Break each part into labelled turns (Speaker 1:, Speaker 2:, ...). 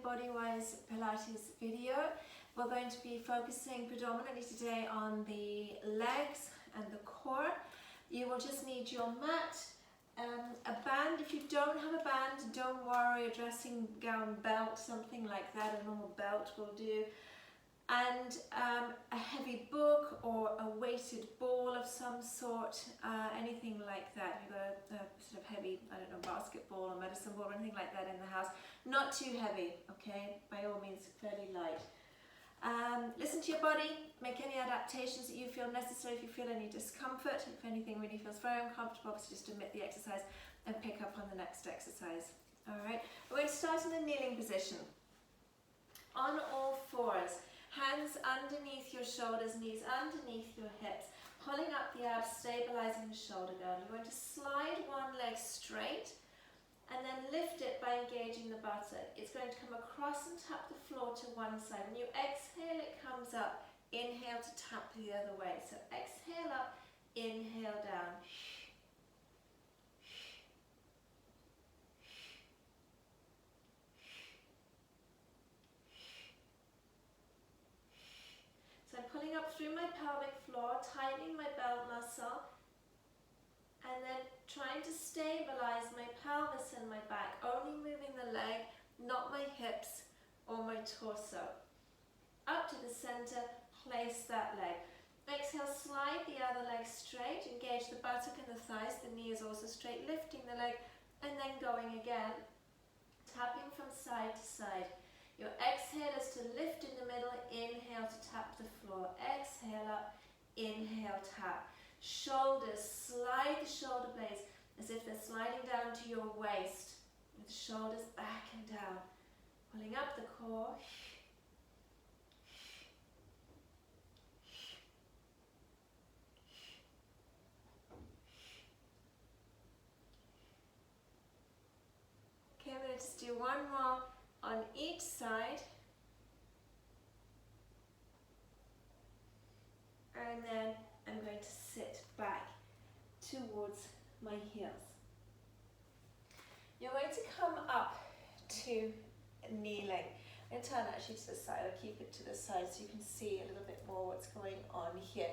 Speaker 1: Bodywise Pilates video. We're going to be focusing predominantly today on the legs and the core. You will just need your mat, a band. If you don't have a band, don't worry, a dressing gown belt, something like that, a normal belt will do. And a heavy book or a weighted ball of some sort, anything like that. If you've got a sort of heavy, I don't know, basketball or medicine ball or anything like that in the house. Not too heavy, okay? By all means, fairly light. Listen to your body, make any adaptations that you feel necessary. If you feel any discomfort, if anything really feels very uncomfortable, obviously just omit the exercise and pick up on the next exercise. Alright, we're going to start in the kneeling position. On all fours. Hands underneath your shoulders, knees underneath your hips, pulling up the abs, stabilizing the shoulder girdle. You're going to slide one leg straight and then lift it by engaging the buttock. It's going to come across and tap the floor to one side. When you exhale, it comes up. Inhale to tap the other way. So exhale up, inhale down. So I'm pulling up through my pelvic floor, tightening my belt muscle, and then trying to stabilize my pelvis and my back, only moving the leg, not my hips or my torso. Up to the center, place that leg. Exhale, slide the other leg straight, engage the buttock and the thighs, the knee is also straight, lifting the leg, and then going again, tapping from side to side. Your exhale is to lift in the middle, inhale to tap the floor, exhale up, inhale tap. Shoulders, slide the shoulder blades as if they're sliding down to your waist, with the shoulders back and down, pulling up the core. Okay, I'm going to just do one more on each side, and then I'm going to sit back towards my heels. You're going to come up to kneeling. I'm going to turn actually to the side. I'll keep it to the side so you can see a little bit more what's going on here.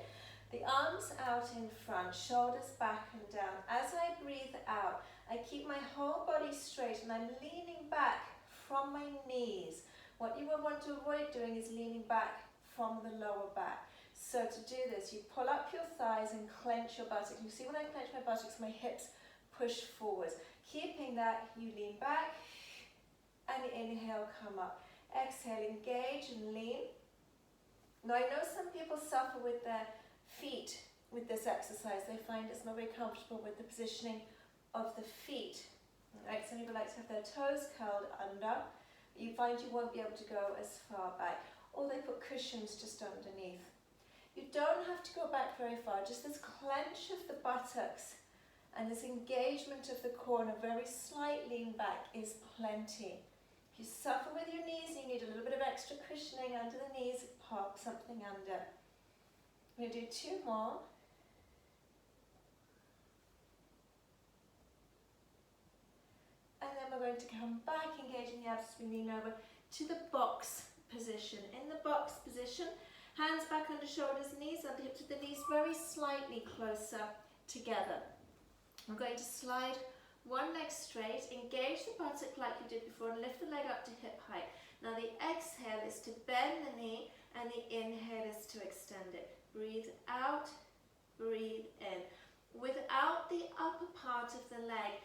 Speaker 1: The arms out in front, shoulders back and down. As I breathe out, I keep my whole body straight and I'm leaning back from my knees. What you will want to avoid doing is leaning back from the lower back. So to do this, you pull up your thighs and clench your buttocks. You see when I clench my buttocks, my hips push forwards. Keeping that, you lean back and inhale, come up. Exhale, engage and lean. Now I know some people suffer with their feet with this exercise. They find it's not very comfortable with the positioning of the feet. Right, some people like to have their toes curled under. You find you won't be able to go as far back. Or they put cushions just underneath. You don't have to go back very far, just this clench of the buttocks and this engagement of the core and a very slight lean back is plenty. If you suffer with your knees, you need a little bit of extra cushioning under the knees, pop something under. I'm going to do two more. And then we're going to come back, engaging the abs as we lean over to the box position. In the box position, hands back under shoulders, knees under hips, with the knees very slightly closer together. I'm going to slide one leg straight, engage the buttock like you did before, and lift the leg up to hip height. Now the exhale is to bend the knee, and the inhale is to extend it. Breathe out, breathe in. Without the upper part of the leg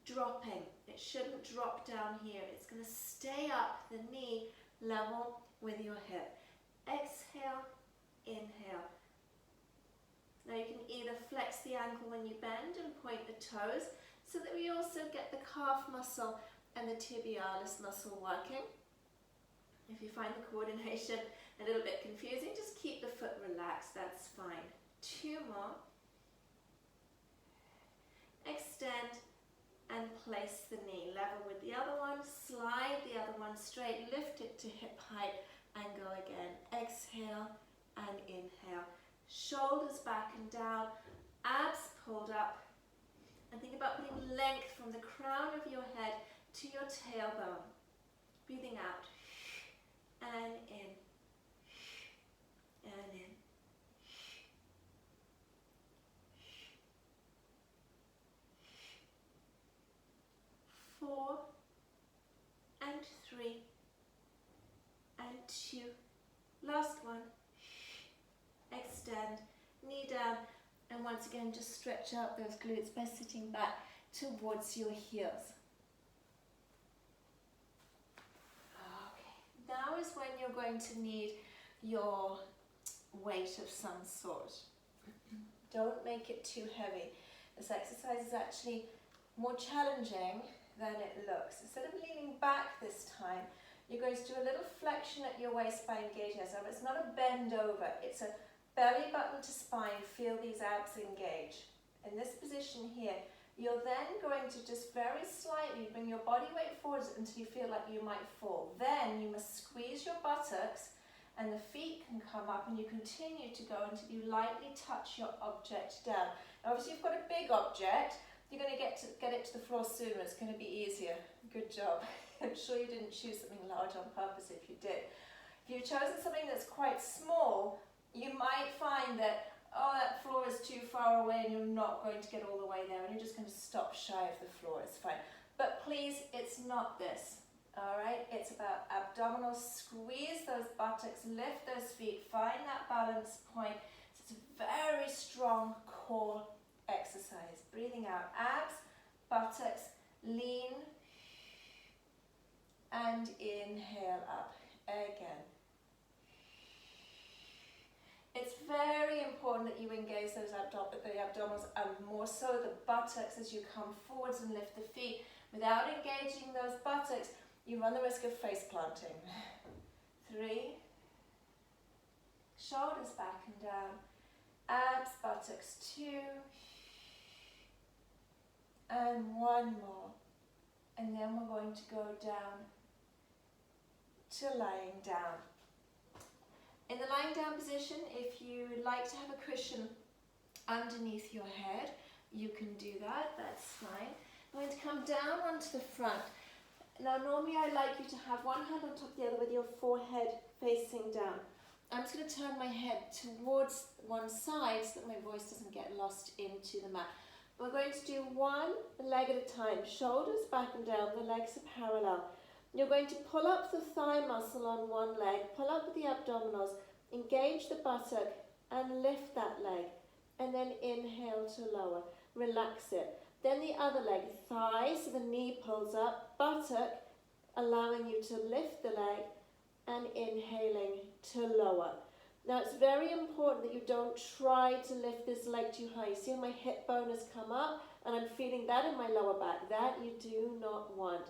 Speaker 1: dropping, it shouldn't drop down here. It's going to stay up, the knee level with your hip. Exhale, inhale. Now you can either flex the ankle when you bend and point the toes so that we also get the calf muscle and the tibialis muscle working. If you find the coordination a little bit confusing, just keep the foot relaxed, that's fine. Two more. Extend and place the knee level with the other one, slide the other one straight, lift it to hip height and go again. Exhale and inhale. Shoulders back and down, abs pulled up, and think about putting length from the crown of your head to your tailbone. Breathing out. and 3 and 2. Last one. Extend, knee down, and once again just stretch out those glutes by sitting back towards your heels. Okay, now is when you're going to need your weight of some sort. Don't make it too heavy. This exercise is actually more challenging than it looks. Instead of leaning back this time, you're going to do a little flexion at your waist by engaging yourself. It's not a bend over, it's a belly button to spine. Feel these abs engage. In this position here, you're then going to just very slightly bring your body weight forwards until you feel like you might fall. Then you must squeeze your buttocks and the feet can come up, and you continue to go until you lightly touch your object down. Now obviously you've got a big object, you're going to get it to the floor sooner, it's going to be easier. Good job. I'm sure you didn't choose something large on purpose if you did. If you've chosen something that's quite small, you might find that, oh, that floor is too far away and you're not going to get all the way there and you're just going to stop shy of the floor. It's fine. But please, it's not this. All right, it's about abdominals. Squeeze those buttocks, lift those feet, find that balance point. It's a very strong core exercise. Breathing out, abs, buttocks, lean, and inhale up again. It's very important that you engage those abdominals, and more so the buttocks as you come forwards and lift the feet. Without engaging those buttocks, you run the risk of face planting. 3, shoulders back and down, abs, buttocks, 2, and 1 more. And then we're going to go down to lying down. In the lying down position, if you would like to have a cushion underneath your head, you can do that, that's fine. I'm going to come down onto the front. Now normally I like you to have one hand on top of the other with your forehead facing down. I'm just going to turn my head towards one side so that my voice doesn't get lost into the mat. We're going to do one leg at a time, shoulders back and down, the legs are parallel. You're going to pull up the thigh muscle on one leg, pull up with the abdominals, engage the buttock and lift that leg, and then inhale to lower, relax it. Then the other leg, thigh, so the knee pulls up, buttock, allowing you to lift the leg, and inhaling to lower. Now it's very important that you don't try to lift this leg too high. You see how my hip bone has come up, and I'm feeling that in my lower back. That you do not want.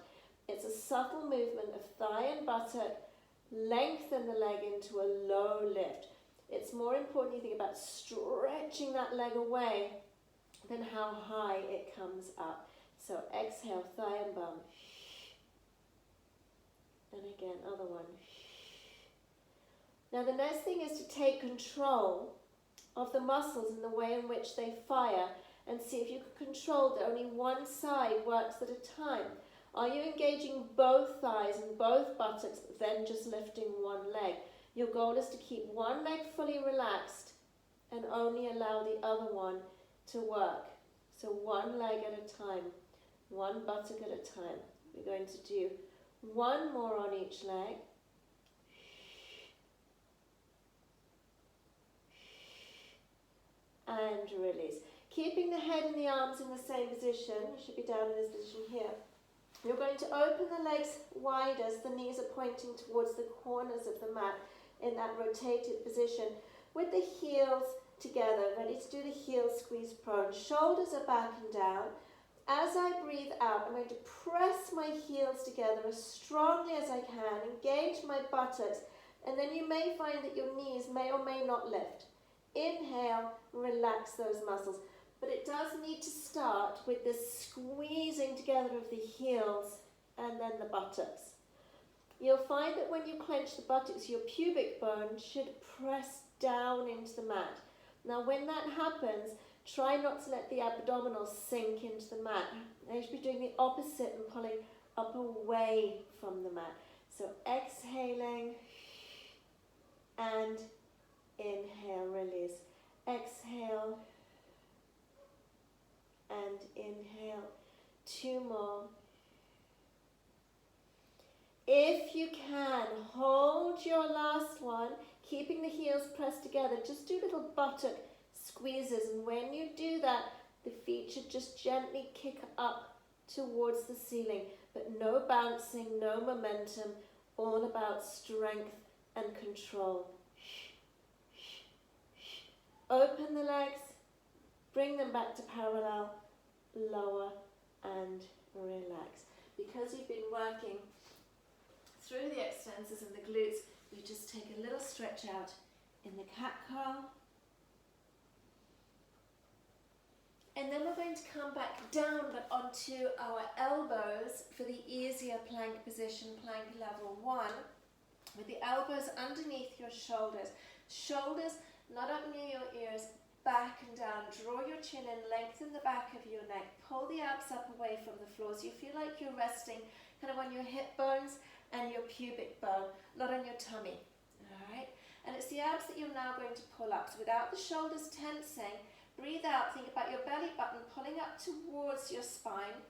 Speaker 1: It's a subtle movement of thigh and buttock, lengthen the leg into a low lift. It's more important you think about stretching that leg away than how high it comes up. So exhale, thigh and bum. And again, other one. Now the next thing is to take control of the muscles and the way in which they fire, and see if you can control that only one side works at a time. Are you engaging both thighs and both buttocks, then just lifting one leg? Your goal is to keep one leg fully relaxed and only allow the other one to work. So one leg at a time, one buttock at a time. We're going to do one more on each leg. And release. Keeping the head and the arms in the same position, you should be down in this position here. You're going to open the legs wide as the knees are pointing towards the corners of the mat in that rotated position, with the heels together, ready to do the heel squeeze prone. Shoulders are back and down. As I breathe out, I'm going to press my heels together as strongly as I can, engage my buttocks, and then you may find that your knees may or may not lift. Inhale, relax those muscles. But it does need to start with this squeezing together of the heels and then the buttocks. You'll find that when you clench the buttocks, your pubic bone should press down into the mat. Now when that happens, try not to let the abdominals sink into the mat. Now you should be doing the opposite and pulling up away from the mat. So exhaling and inhale, release. Exhale and inhale. 2 more. if you can, hold your last one, keeping the heels pressed together. Just do little buttock squeezes, and when you do that, the feet should just gently kick up towards the ceiling, but no bouncing, no momentum, all about strength and control. Open the legs, bring them back to parallel, lower and relax. Because you've been working through the extensors and the glutes, you just take a little stretch out in the cat cow. And then we're going to come back down but onto our elbows for the easier plank position, plank level 1, with the elbows underneath your shoulders. Shoulders not up near your ears, back and down. Draw your chin in, lengthen the back of your neck, pull the abs up away from the floor so you feel like you're resting kind of on your hip bones and your pubic bone, not on your tummy. Alright? And it's the abs that you're now going to pull up. So without the shoulders tensing, breathe out, think about your belly button pulling up towards your spine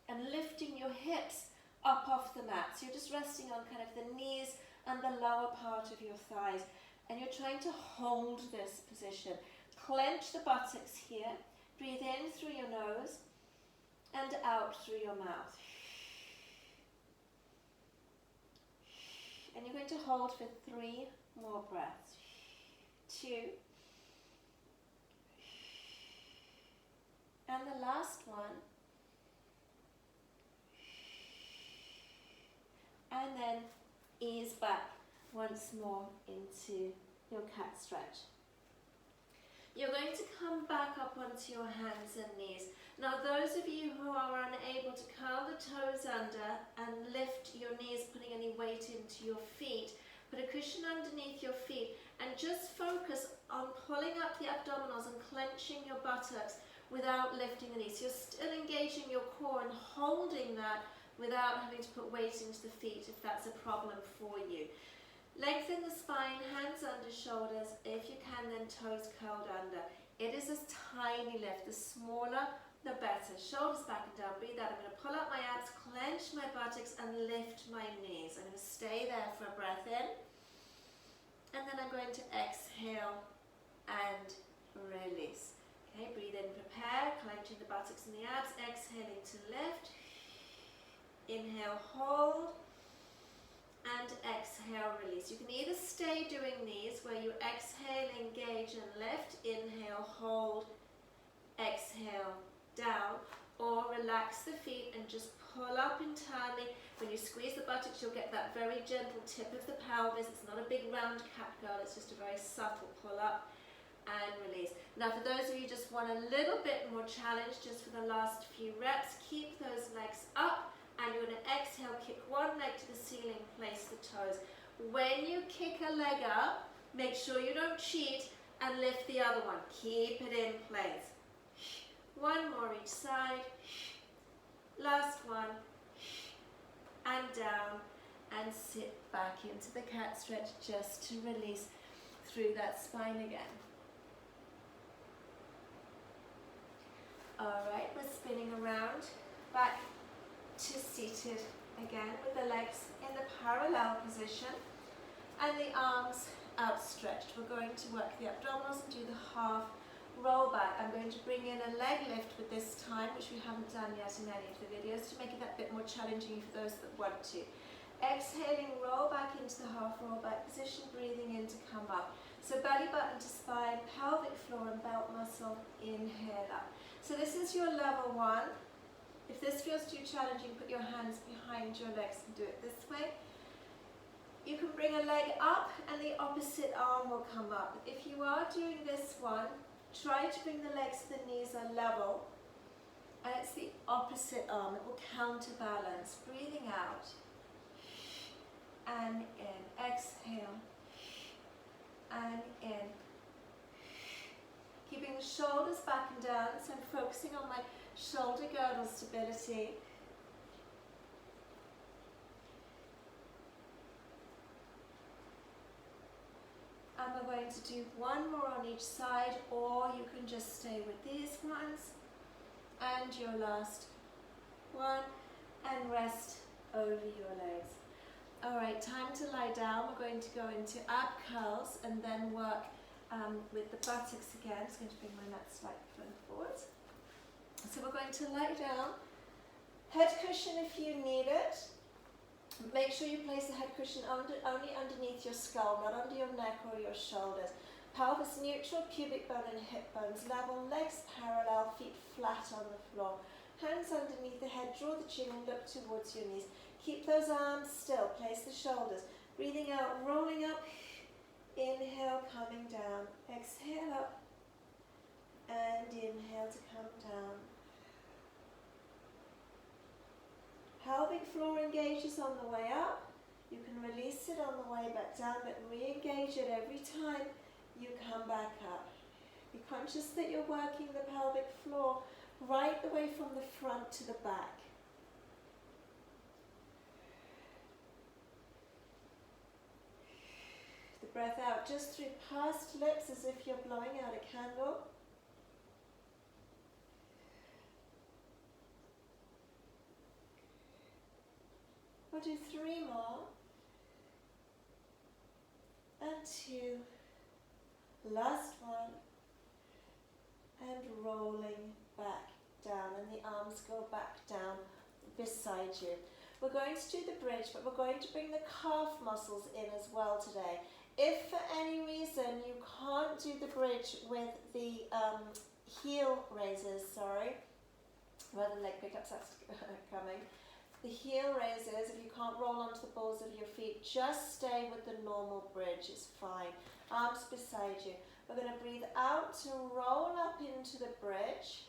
Speaker 1: and lifting your hips up off the mat. So you're just resting on kind of the knees and the lower part of your thighs. And you're trying to hold this position. Clench the buttocks here. Breathe in through your nose and out through your mouth. And you're going to hold for 3 more breaths. 2. And the last one. And then ease back once more into your cat stretch. You're going to come back up onto your hands and knees. Now those of you who are unable to curl the toes under and lift your knees, putting any weight into your feet, put a cushion underneath your feet and just focus on pulling up the abdominals and clenching your buttocks without lifting the knees. You're still engaging your core and holding that without having to put weight into the feet if that's a problem for you. Lengthen the spine, hands under shoulders. If you can, then toes curled under. It is a tiny lift. The smaller, the better. Shoulders back and down. Breathe out. I'm going to pull up my abs, clench my buttocks, and lift my knees. I'm going to stay there for a breath in. And then I'm going to exhale and release. Okay, breathe in, prepare, clenching the buttocks and the abs. Exhaling to lift. Inhale, hold. And exhale, release. You can either stay doing these where you exhale, engage and lift, inhale, hold, exhale, down, or relax the feet and just pull up internally. When you squeeze the buttocks, you'll get that very gentle tip of the pelvis. It's not a big round cat girl, it's just a very subtle pull up and release. Now for those of you who just want a little bit more challenge, just for the last few reps, keep those legs up. And you're going to exhale, kick one leg to the ceiling, place the toes. When you kick a leg up, make sure you don't cheat and lift the other one. Keep it in place. One more each side. Last one. And down. And sit back into the cat stretch just to release through that spine again. Alright, we're spinning around. Back to seated again with the legs in the parallel position and the arms outstretched. We're going to work the abdominals and do the half roll back. I'm going to bring in a leg lift with this time, which we haven't done yet in any of the videos, to make it that bit more challenging for those that want to. Exhaling, roll back into the half roll back position, breathing in to come up. So belly button to spine, pelvic floor and belt muscle, inhale up. So this is your level 1. If this feels too challenging, put your hands behind your legs and do it this way. You can bring a leg up and the opposite arm will come up. If you are doing this one, try to bring the legs to the knees are level. And it's the opposite arm. It will counterbalance. Breathing out. And in. Exhale. And in. Keeping the shoulders back and down. So I'm focusing on my shoulder girdle stability. And we're going to do one more on each side, or you can just stay with these ones. And your last one, and rest over your legs. Alright, time to lie down. We're going to go into ab curls and then work with the buttocks again. Just going to bring my mat slightly further forward. So we're going to lie down. Head cushion if you need it. Make sure you place the head cushion only underneath your skull, not under your neck or your shoulders. Pelvis neutral, pubic bone and hip bones level, legs parallel, feet flat on the floor. Hands underneath the head, draw the chin and look towards your knees. Keep those arms still, place the shoulders. Breathing out, rolling up. Inhale, coming down. Exhale up. And inhale to come down. Pelvic floor engages on the way up. You can release it on the way back down, but re-engage it every time you come back up. Be conscious that you're working the pelvic floor right the way from the front to the back. The breath out just through pursed lips as if you're blowing out a candle. We'll do 3 more. And 2. Last one. And rolling back down. And the arms go back down beside you. We're going to do the bridge, but we're going to bring the calf muscles in as well today. If for any reason you can't do the bridge with the heel raises, rather than leg pickups, that's coming. The heel raises, if you can't roll onto the balls of your feet, just stay with the normal bridge, it's fine. Arms beside you. We're going to breathe out to roll up into the bridge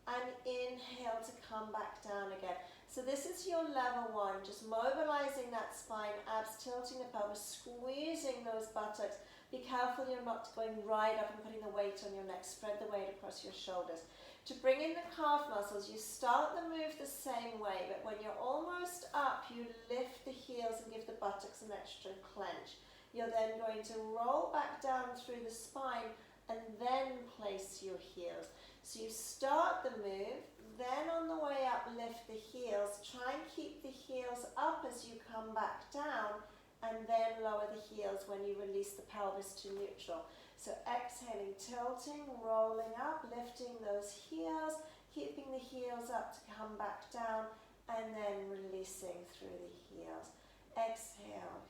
Speaker 1: and inhale to come back down again. So this is your level 1, just mobilizing that spine, abs tilting the pelvis, squeezing those buttocks. Be careful you're not going right up and putting the weight on your neck, spread the weight across your shoulders. To bring in the calf muscles, you start the move the same way, but when you're almost up, you lift the heels and give the buttocks an extra clench. You're then going to roll back down through the spine and then place your heels. So you start the move, then on the way up, lift the heels. Try and keep the heels up as you come back down, and then lower the heels when you release the pelvis to neutral. So exhaling, tilting, rolling up, lifting those heels, keeping the heels up to come back down, and then releasing through the heels. Exhale.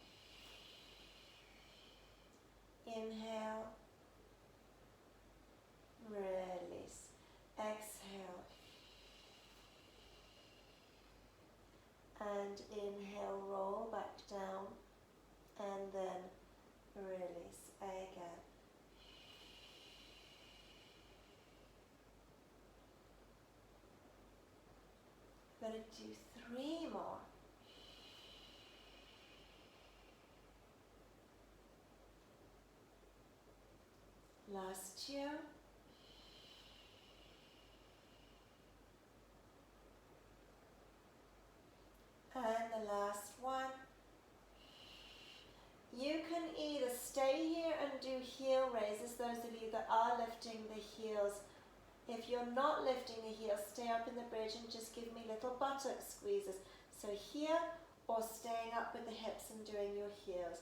Speaker 1: Inhale. Release. Exhale. And inhale, roll back down, and then release again. I'm going to do 3 more. Last 2. And the last one. You can either stay here and do heel raises, those of you that are lifting the heels. If you're not lifting the heels, stay up in the bridge and just give me little buttock squeezes. So here, or staying up with the hips and doing your heels.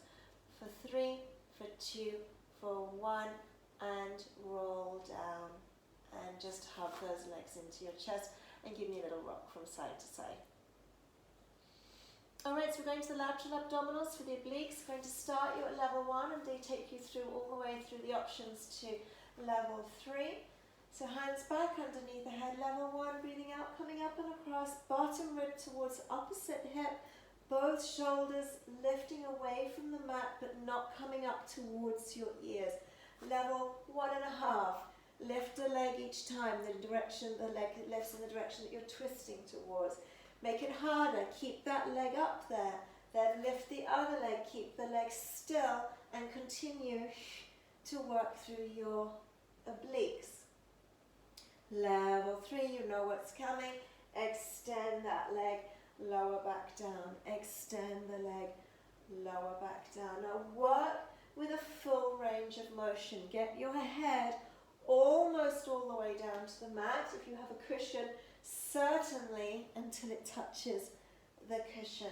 Speaker 1: For 3, for 2, for 1, and roll down. And just hug those legs into your chest and give me a little rock from side to side. Alright, so we're going to the lateral abdominals for the obliques. Going to start you at level 1 and they take you through all the way through the options to level 3. So hands back underneath the head, level 1, breathing out, coming up and across, bottom rib towards opposite hip, both shoulders lifting away from the mat but not coming up towards your ears. Level 1.5, lift a leg each time, the direction the leg lifts in the direction that you're twisting towards. Make it harder, keep that leg up there, then lift the other leg, keep the leg still and continue to work through your obliques. Level 3, you know what's coming, extend that leg, lower back down, extend the leg, lower back down. Now work with a full range of motion, get your head almost all the way down to the mat. If you have a cushion, certainly until it touches the cushion.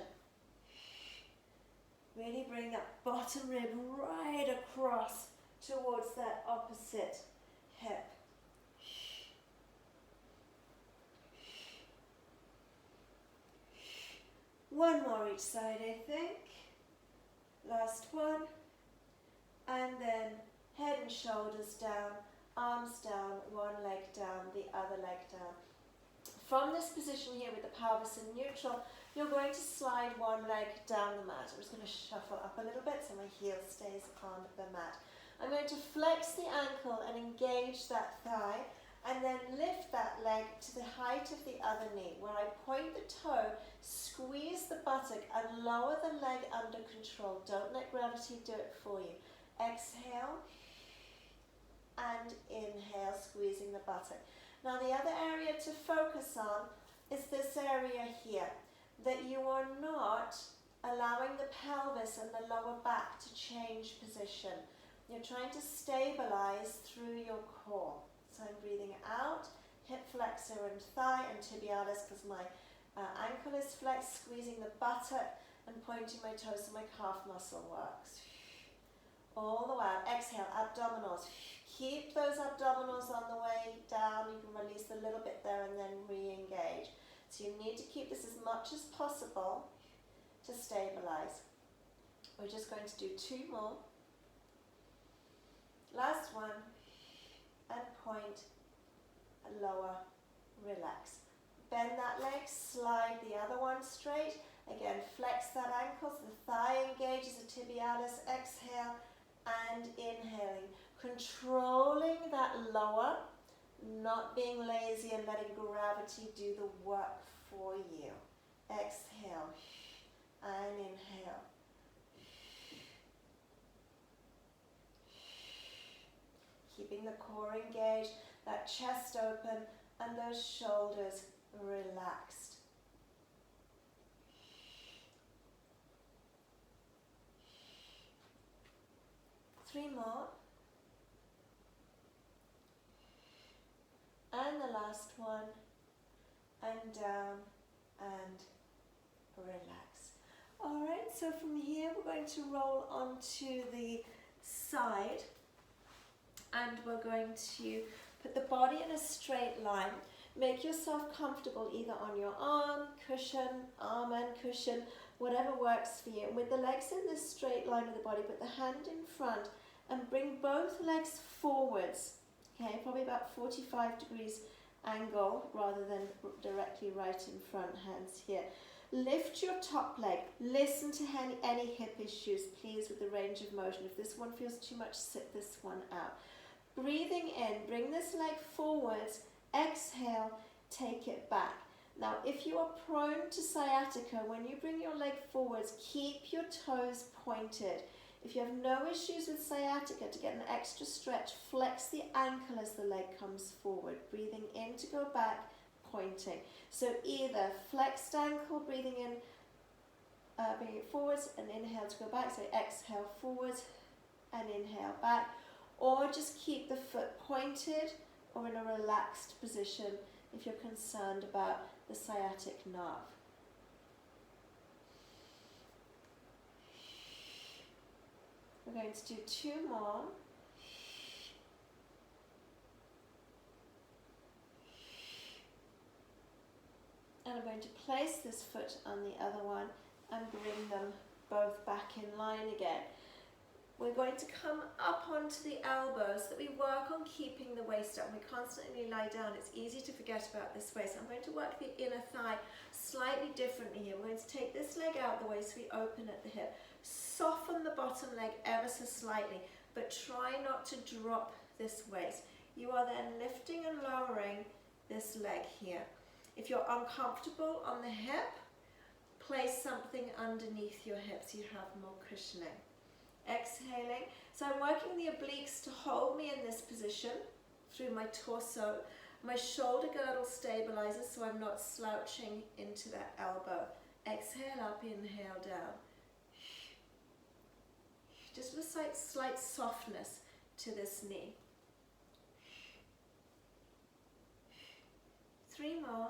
Speaker 1: Really bring that bottom rib right across towards that opposite hip. One more each side, I think. Last one. And then head and shoulders down, arms down, one leg down, the other leg down. From this position here with the pelvis in neutral, you're going to slide one leg down the mat. I'm just going to shuffle up a little bit so my heel stays on the mat. I'm going to flex the ankle and engage that thigh, and then lift that leg to the height of the other knee, where I point the toe, squeeze the buttock, and lower the leg under control. Don't let gravity do it for you. Exhale and inhale, squeezing the buttock. Now the other area to focus on is this area here, that you are not allowing the pelvis and the lower back to change position. You're trying to stabilize through your core. So I'm breathing out, hip flexor and thigh and tibialis, because my ankle is flexed, squeezing the buttock and pointing my toes so my calf muscle works. All the way out. Exhale, abdominals. Keep those abdominals on the way down. You can release a little bit there and then re-engage. So you need to keep this as much as possible to stabilize. We're just going to do 2 more. Last one. And point, lower, relax. Bend that leg, slide the other one straight. Again, flex that ankle so the thigh engages the tibialis. Exhale and inhaling. Controlling that lower, not being lazy and letting gravity do the work for you. Exhale and inhale. Keeping the core engaged, that chest open, and those shoulders relaxed. Three more. And the last one. And down and relax. Alright, so from here we're going to roll onto the side. And we're going to put the body in a straight line. Make yourself comfortable either on your arm and cushion, whatever works for you. And with the legs in this straight line with the body, put the hand in front and bring both legs forwards. Okay, probably about 45 degrees angle rather than directly right in front, hands here. Lift your top leg. Listen to any hip issues, please, with the range of motion. If this one feels too much, sit this one out. Breathing in, bring this leg forwards, exhale, take it back. Now, if you are prone to sciatica, when you bring your leg forwards, keep your toes pointed. If you have no issues with sciatica, to get an extra stretch, flex the ankle as the leg comes forward. Breathing in to go back, pointing. So either flexed ankle, breathing in, bring it forwards, and inhale to go back. So exhale forwards and inhale back. Or just keep the foot pointed or in a relaxed position if you're concerned about the sciatic nerve. We're going to do 2 more. And I'm going to place this foot on the other one and bring them both back in line again. We're going to come up onto the elbows so that we work on keeping the waist up. We constantly lie down. It's easy to forget about this waist. I'm going to work the inner thigh slightly differently here. We're going to take this leg out the way so we open at the hip. Soften the bottom leg ever so slightly, but try not to drop this waist. You are then lifting and lowering this leg here. If you're uncomfortable on the hip, place something underneath your hips. You have more cushioning. Exhaling. So I'm working the obliques to hold me in this position through my torso. My shoulder girdle stabilizes so I'm not slouching into that elbow. Exhale up, inhale down. Just a slight softness to this knee. 3 more.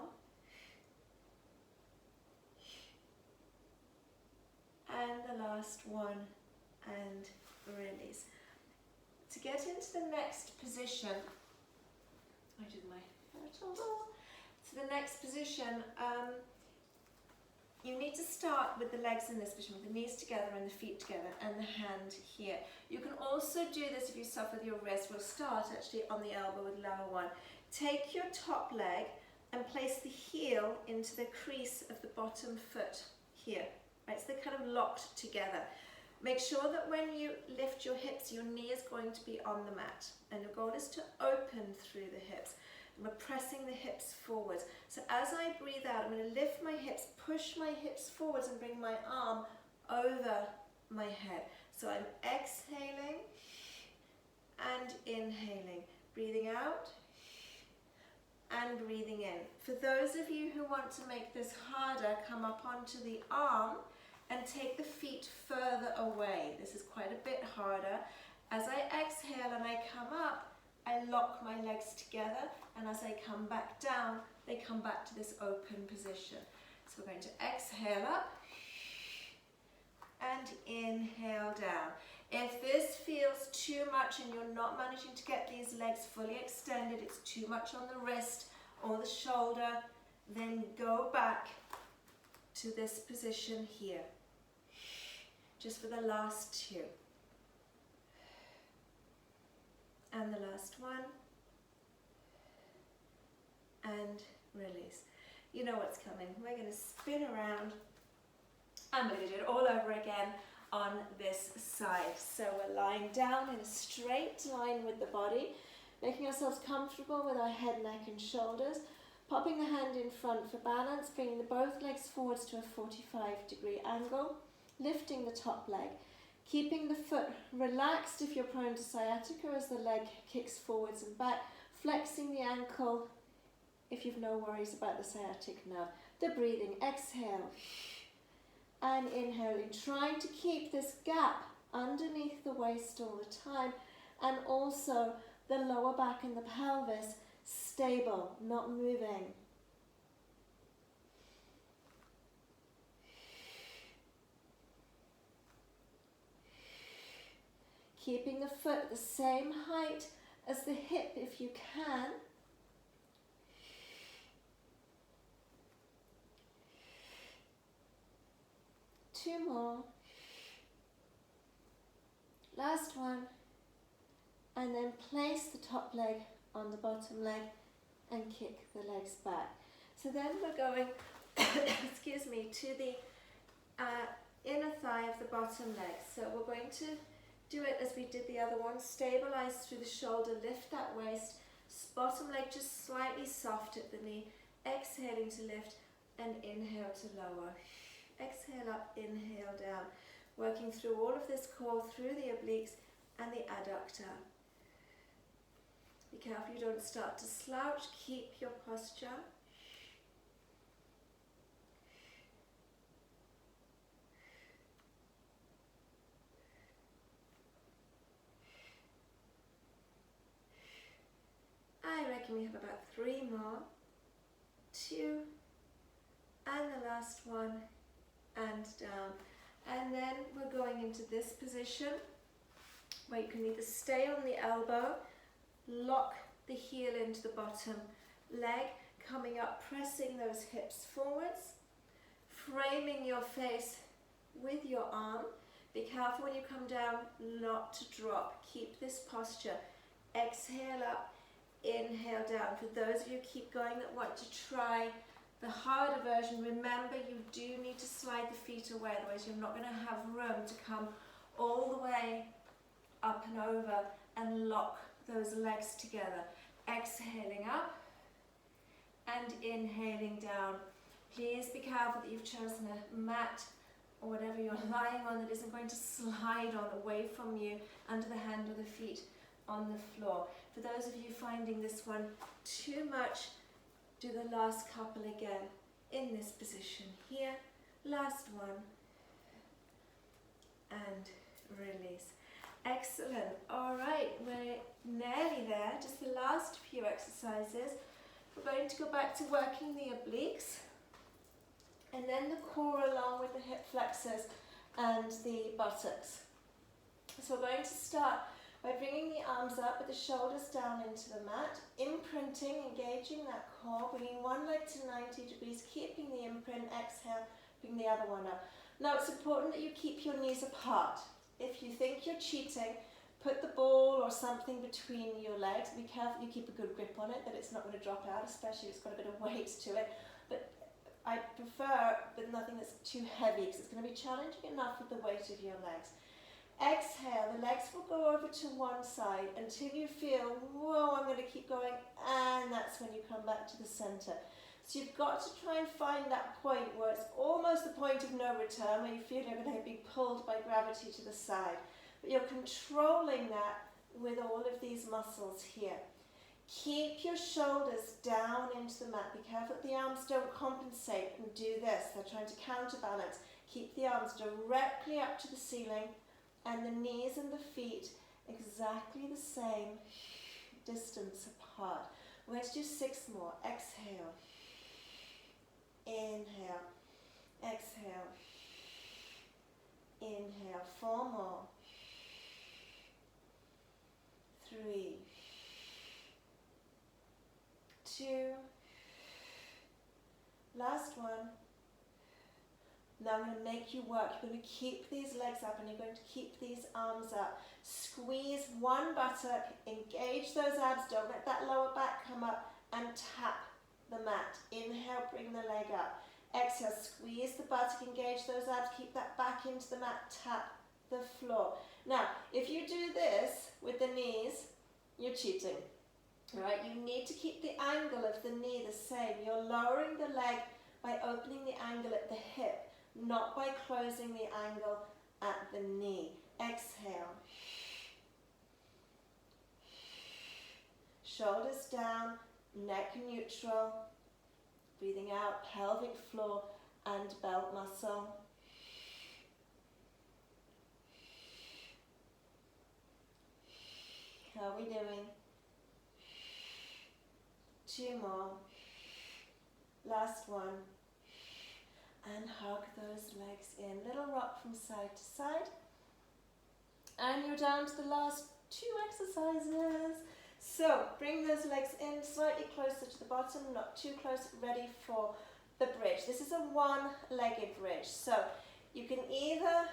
Speaker 1: And the last last one, and release. To get into the next position, I did my total. To the next position, you need to start with the legs in this position, with the knees together and the feet together and the hand here. You can also do this if you suffer with your wrist. We'll start actually on the elbow with level one. Take your top leg and place the heel into the crease of the bottom foot here. Right, so they're kind of locked together. Make sure that when you lift your hips, your knee is going to be on the mat. And your goal is to open through the hips. And we're pressing the hips forwards. So as I breathe out, I'm going to lift my hips, push my hips forwards and bring my arm over my head. So I'm exhaling and inhaling. Breathing out and breathing in. For those of you who want to make this harder, come up onto the arm and take the feet further away. This is quite a bit harder. As I exhale and I come up, I lock my legs together, and as I come back down, they come back to this open position. So we're going to exhale up and inhale down. If this feels too much and you're not managing to get these legs fully extended, it's too much on the wrist or the shoulder, then go back to this position here. Just for the last two. And the last one. And release. You know what's coming. We're going to spin around. I'm going to do it all over again on this side. So we're lying down in a straight line with the body, making ourselves comfortable with our head, neck and shoulders, popping the hand in front for balance, bringing both legs forwards to a 45-degree angle, lifting the top leg, keeping the foot relaxed if you're prone to sciatica as the leg kicks forwards and back, flexing the ankle if you've no worries about the sciatic nerve. The breathing, exhale and inhaling, trying to keep this gap underneath the waist all the time, and also the lower back and the pelvis stable, not moving. Keeping the foot the same height as the hip if you can. Two more. Last one. And then place the top leg on the bottom leg and kick the legs back. So then we're going, excuse me, to the inner thigh of the bottom leg. So we're going to do it as we did the other one. Stabilize through the shoulder, lift that waist, bottom leg just slightly soft at the knee, exhaling to lift and inhale to lower. Exhale up, inhale down. Working through all of this core, through the obliques and the adductor. Be careful you don't start to slouch, keep your posture. I reckon we have about 3 more. 2, and the last one, and down. And then we're going into this position where you can either stay on the elbow, lock the heel into the bottom leg, coming up, pressing those hips forwards, framing your face with your arm. Be careful when you come down not to drop. Keep this posture. Exhale up, inhale down. For those of you who keep going that want to try the harder version, remember you do need to slide the feet away, otherwise you're not going to have room to come all the way up and over and lock those legs together. Exhaling up and inhaling down. Please be careful that you've chosen a mat or whatever you're lying on that isn't going to slide on away from you under the hand or the feet on the floor. For those of you finding this one too much, do the last couple again in this position here. Last one. And release. Excellent. All right, we're nearly there. Just the last few exercises. We're going to go back to working the obliques and then the core along with the hip flexors and the buttocks. So we're going to start by bringing the arms up with the shoulders down into the mat, imprinting, engaging that core, bringing one leg to 90 degrees, keeping the imprint, exhale, bring the other one up. Now it's important that you keep your knees apart. If you think you're cheating, put the ball or something between your legs. Be careful you keep a good grip on it, that it's not going to drop out, especially if it's got a bit of weight to it. But I prefer with nothing that's too heavy, because it's going to be challenging enough with the weight of your legs. Exhale, the legs will go over to one side until you feel, whoa, I'm going to keep going, and that's when you come back to the center. So you've got to try and find that point where it's almost the point of no return, where you feel you're going to be pulled by gravity to the side. But you're controlling that with all of these muscles here. Keep your shoulders down into the mat. Be careful that the arms don't compensate and do this. They're trying to counterbalance. Keep the arms directly up to the ceiling, and the knees and the feet exactly the same distance apart. We're going to do 6 more. Exhale. Inhale. Exhale. Inhale. 4 more. 3. 2. Last one. Now I'm going to make you work. You're going to keep these legs up and you're going to keep these arms up. Squeeze one buttock, engage those abs, don't let that lower back come up, and tap the mat. Inhale, bring the leg up. Exhale, squeeze the buttock, engage those abs, keep that back into the mat, tap the floor. Now, if you do this with the knees, you're cheating. All right? You need to keep the angle of the knee the same. You're lowering the leg by opening the angle at the hip, not by closing the angle at the knee. Exhale. Shoulders down, neck neutral. Breathing out, pelvic floor and belt muscle. How are we doing? 2 more. Last one. And hug those legs in. Little rock from side to side. And you're down to the last 2 exercises. So bring those legs in slightly closer to the bottom, not too close, ready for the bridge. This is a one-legged bridge. So you can either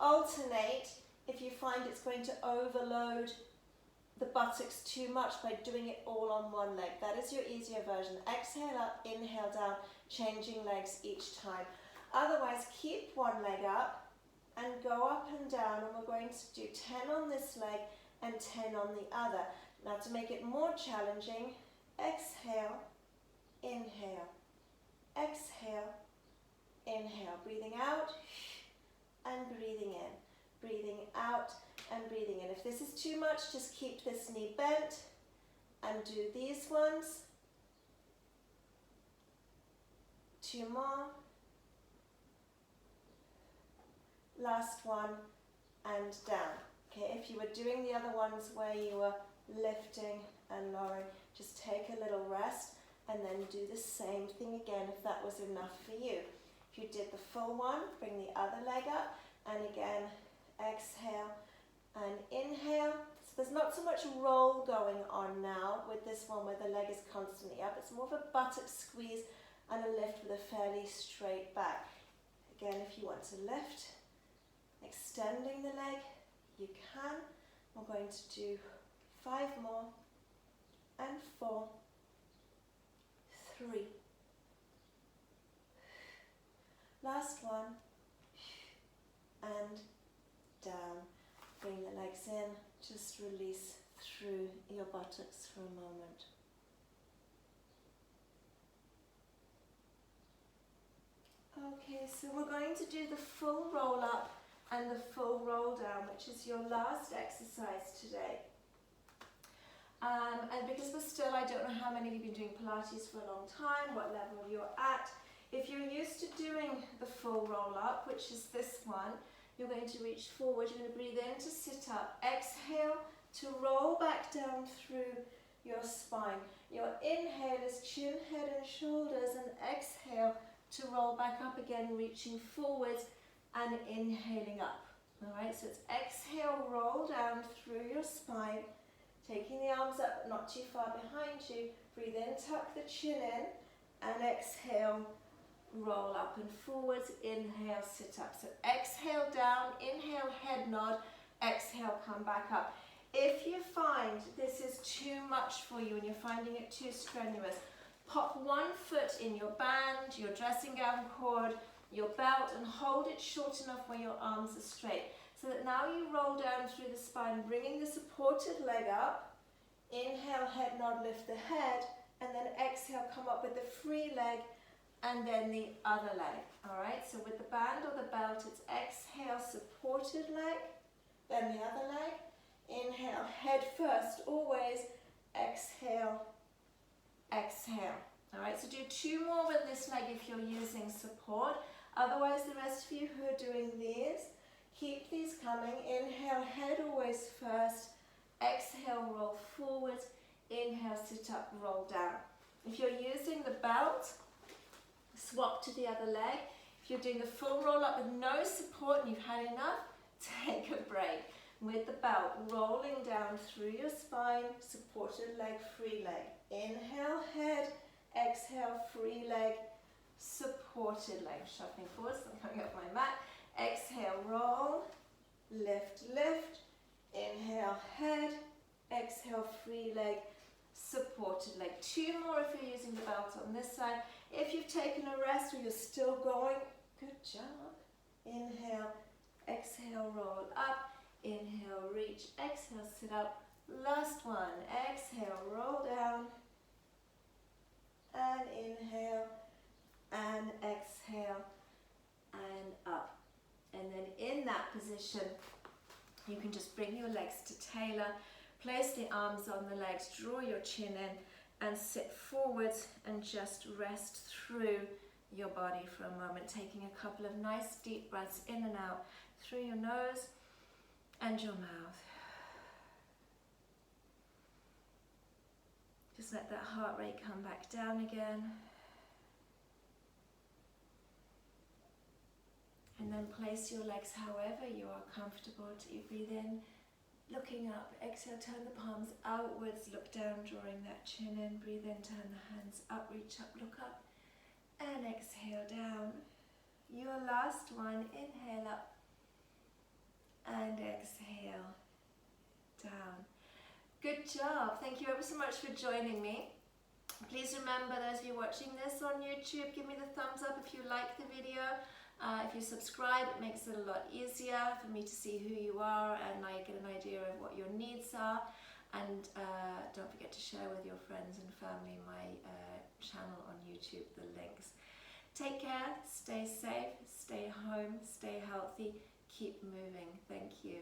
Speaker 1: alternate if you find it's going to overload the buttocks too much by doing it all on one leg. That is your easier version. Exhale up, inhale down, changing legs each time. Otherwise, keep one leg up and go up and down, and we're going to do 10 on this leg and 10 on the other. Now to make it more challenging, exhale, inhale, exhale, inhale. Breathing out and breathing in. Breathing out and breathing in. If this is too much, just keep this knee bent and do these ones. 2 more. Last one and down. Okay, if you were doing the other ones where you were lifting and lowering, just take a little rest and then do the same thing again if that was enough for you. If you did the full one, bring the other leg up and again exhale and inhale. So there's not so much roll going on now with this one where the leg is constantly up. It's more of a buttock squeeze and a lift with a fairly straight back. Again, if you want to lift, extending the leg, you can. We're going to do 5 more and 4, 3. Last one and down. Bring the legs in, just release through your buttocks for a moment. Okay, so we're going to do the full roll up and the full roll down, which is your last exercise today. And because we're still, I don't know how many of you have been doing Pilates for a long time, what level you're at. If you're used to doing the full roll up, which is this one, you're going to reach forward, you're going to breathe in to sit up, exhale to roll back down through your spine. Your inhale is chin, head and shoulders, and exhale to roll back up again, reaching forward and inhaling up. All right, so it's exhale, roll down through your spine, taking the arms up but not too far behind you. Breathe in, tuck the chin in, and exhale, roll up and forwards. Inhale, sit up. So exhale down, inhale, head nod, exhale, come back up. If you find this is too much for you and you're finding it too strenuous, pop one foot in your band, your dressing gown cord, your belt, and hold it short enough where your arms are straight. So that now you roll down through the spine, bringing the supported leg up. Inhale, head nod, lift the head, and then exhale, come up with the free leg, and then the other leg. All right, so with the band or the belt, it's exhale, supported leg, then the other leg. Inhale, head first, always. Exhale, exhale. All right, so do 2 more with this leg if you're using support. Otherwise, the rest of you who are doing these, keep these coming. Inhale, head always first. Exhale, roll forwards. Inhale, sit up, roll down. If you're using the belt, swap to the other leg. If you're doing the full roll up with no support and you've had enough, take a break. With the belt, rolling down through your spine, supported leg, free leg. Inhale, head. Exhale, free leg, supported leg. Shuffling forwards, I'm coming up my mat. Exhale, roll, lift, lift. Inhale, head. Exhale, free leg, supported leg. 2 more if you're using the belt on this side. If you've taken a rest or you're still going, good job. Inhale, exhale, roll up. Inhale, reach, exhale, sit up. Last one. Exhale, roll down. And inhale, and exhale, and up. And then in that position, you can just bring your legs to tailor, place the arms on the legs, draw your chin in, and sit forwards and just rest through your body for a moment, taking a couple of nice deep breaths in and out through your nose and your mouth. Just let that heart rate come back down again. And then place your legs however you are comfortable. You breathe in, looking up. Exhale, turn the palms outwards, look down, drawing that chin in. Breathe in, turn the hands up, reach up, look up. And exhale down. Your last one, inhale up. And exhale down. Good job. Thank you ever so much for joining me. Please remember, those of you watching this on YouTube, give me the thumbs up if you like the video. If you subscribe, it makes it a lot easier for me to see who you are and I get an idea of what your needs are. And don't forget to share with your friends and family my channel on YouTube, the links. Take care, stay safe, stay home, stay healthy, keep moving. Thank you.